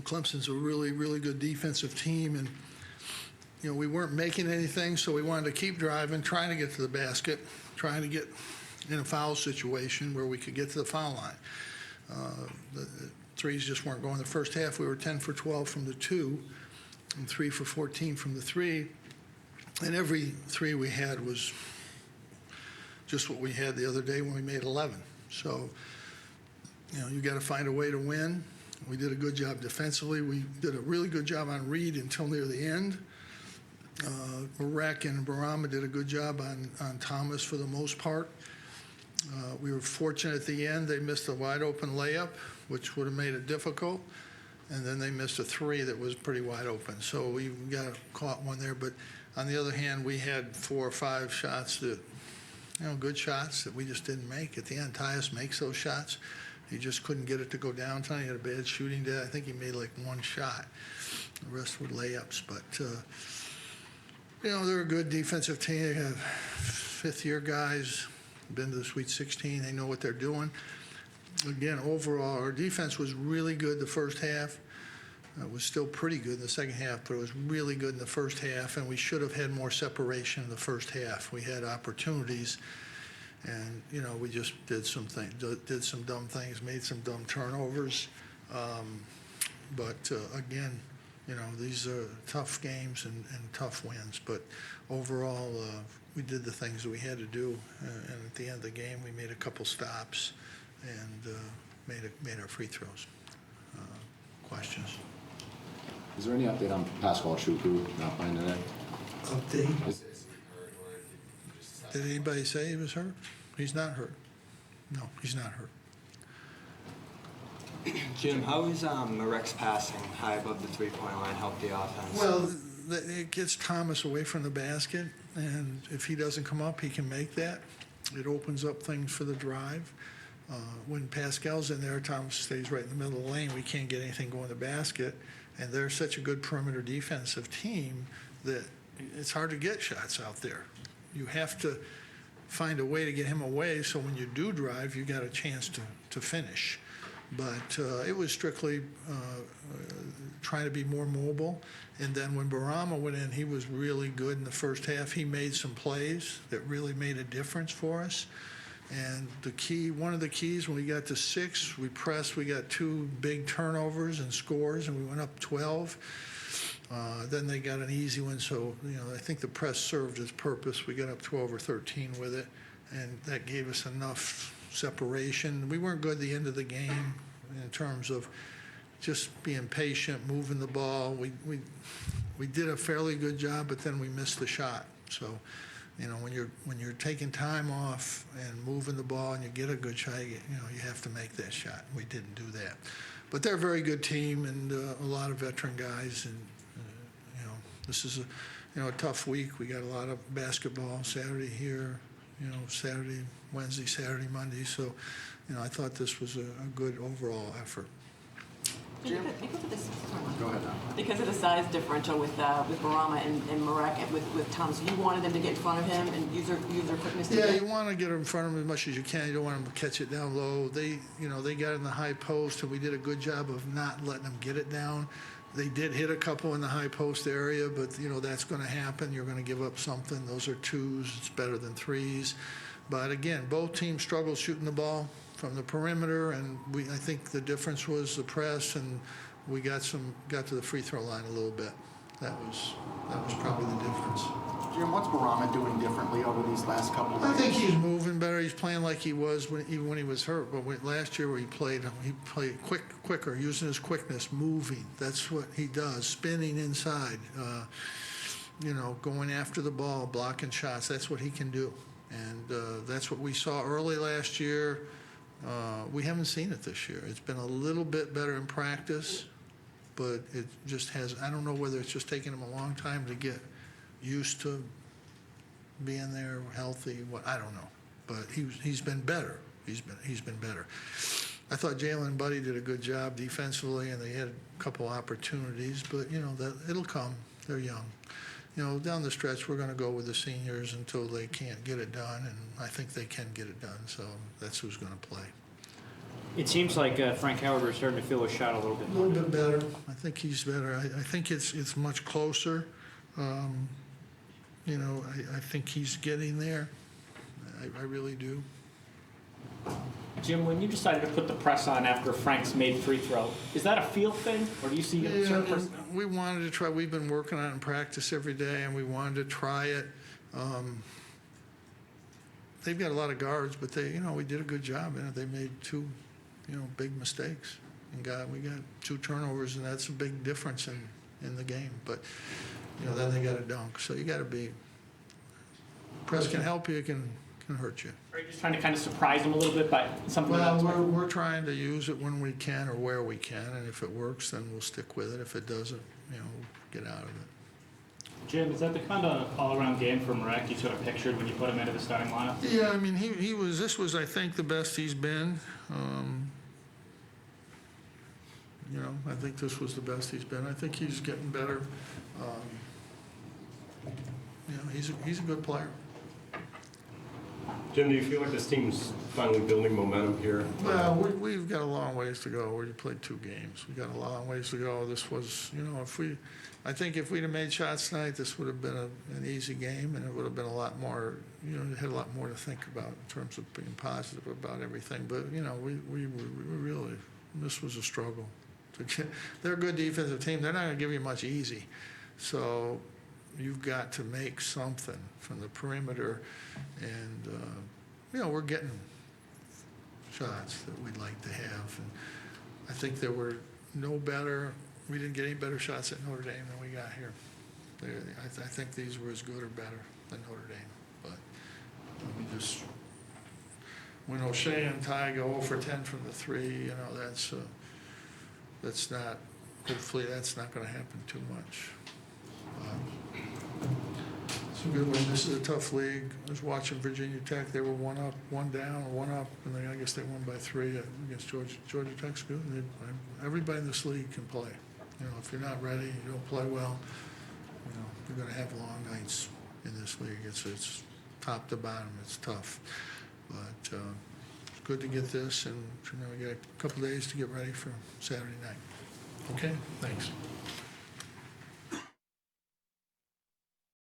Clemson's a really, really good defensive team, and we weren't making anything, so we wanted to keep driving, trying to get to the basket, trying to get in a foul situation where we could get to the foul line. The threes just weren't going. The first half, we were 10 for 12 from the 2 and 3 for 14 from the 3, and every 3 we had was just what we had the other day when we made 11. So, you got to find a way to win. We did a good job defensively. We did a really good job on Reed until near the end. Marek and Boeheim did a good job on Thomas for the most part. We were fortunate at the end. They missed a wide open layup, which would have made it difficult. And then they missed a 3 that was pretty wide open. So we got caught one there. But on the other hand, we had 4 or 5 shots that, good shots that we just didn't make. At the end, Tyus makes those shots. He just couldn't get it to go downtown. He had a bad shooting day. I think he made like 1 shot. The rest were layups. But, they're a good defensive team. They have fifth-year guys, been to the Sweet 16. They know what they're doing. Again, overall, our defense was really good the first half. It was still pretty good in the second half, but it was really good in the first half, and we should have had more separation in the first half. We had opportunities, and, we just did some dumb things, made some dumb turnovers. But again, these are tough games and tough wins. But overall, we did the things that we had to do. And at the end of the game, we made a couple stops and made our free throws. Questions? Is there any update on Pascal Chukwu not playing today? Update? Did anybody say he was hurt? He's not hurt. No, he's not hurt. Jim, how is Marek's passing high above the three-point line help the offense? Well, it gets Thomas away from the basket, and if he doesn't come up, he can make that. It opens up things for the drive. When Pascal's in there, Thomas stays right in the middle of the lane. We can't get anything going to the basket, and they're such a good perimeter defensive team that it's hard to get shots out there. You have to find a way to get him away so when you do drive, you got a chance to finish. But it was strictly trying to be more mobile. And then when Boeheim went in, he was really good in the first half. He made some plays that really made a difference for us. And one of the keys, when we got to 6, we pressed. We got 2 big turnovers and scores, and we went up 12. Then they got an easy one. So, I think the press served its purpose. We got up 12 or 13 with it, and that gave us enough separation. We weren't good at the end of the game in terms of just being patient, moving the ball. We did a fairly good job, but then we missed the shot. So, when you're taking time off and moving the ball and you get a good shot, you have to make that shot. We didn't do that. But they're a very good team and a lot of veteran guys. And this is a tough week. We got a lot of basketball Saturday here. Saturday, Wednesday, Saturday, Monday. So, I thought this was a good overall effort. Jim? Go ahead now. Because of the size differential with Boeheim and Marek and with Thomas, you wanted them to get in front of him and use their quickness. Yeah, you want to get in front of him as much as you can. You don't want them to catch it down low. They got in the high post, and we did a good job of not letting them get it down. They did hit a couple in the high post area, but, that's going to happen. You're going to give up something. Those are 2s. It's better than 3s. But, again, both teams struggled shooting the ball from the perimeter, and I think the difference was the press, and we got to the free throw line a little bit. That was probably the difference. Jim, what's Boeheim doing differently over these last couple of I games? think he's moving better. He's playing like he was even when he was hurt. But last year, where he played quicker, using his quickness, moving. That's what he does. Spinning inside, going after the ball, blocking shots. That's what he can do, and that's what we saw early last year. We haven't seen it this year. It's been a little bit better in practice, but it just has. I don't know whether it's just taking him a long time to get used to being there, healthy. I don't know, but he's been better. He's been better. I thought Jalen and Buddy did a good job defensively, and they had a couple opportunities. But that it'll come. They're young. Down the stretch, we're going to go with the seniors until they can't get it done, and I think they can get it done. So that's who's going to play. It seems like Frank Howard was starting to feel his shot a little bit A more. little bit better. I think he's better. I think it's much closer. You know, I think he's getting there. I really do. Jim, when you decided to put the press on after Frank's made free throw, is that a feel thing, or do you see a certain person? We wanted to try. We've been working on it in practice every day, and we wanted to try it. They've got a lot of guards, but we did a good job in it. They made two, big mistakes, and we got 2 turnovers, and that's a big difference in the game. But then they got a dunk, so you got to be. Press can help you, it can hurt you. Are you just trying to kind of surprise them a little bit by something Well, that's we're trying to use it when we can or where we can, and if it works, then we'll stick with it. If it doesn't, get out of it. Jim, is that the kind of all-around game for Marek you sort of pictured when you put him into the starting lineup? Yeah, I mean, this was, I think, the best he's been. I think this was the best he's been. I think he's getting better. He's a good player. Jim, do you feel like this team's finally building momentum here? Well, we've got a long ways to go. We played 2 games. We got a long ways to go. This was, I think if we'd have made shots tonight, this would have been an easy game, and it would have been a lot more, had a lot more to think about in terms of being positive about everything. But, we really, this was a struggle. They're a good defensive team. They're not going to give you much easy. So you've got to make something from the perimeter, and we're getting shots that we'd like to have. And I think there were we didn't get any better shots at Notre Dame than we got here. I think these were as good or better than Notre Dame. But we just, when O'Shea and Ty go 0 for 10 from the 3, that's not, hopefully that's not going to happen too much. It's a good win. This is a tough league. I was watching Virginia Tech. They were 1 up, 1 down, or 1 up, and I guess they won by 3 against Georgia. Georgia Tech's good. Everybody in this league can play. If you're not ready, you don't play well, you're going to have long nights in this league. It's top to bottom. It's tough. But it's good to get this, and we got a couple days to get ready for Saturday night. Okay? Thanks.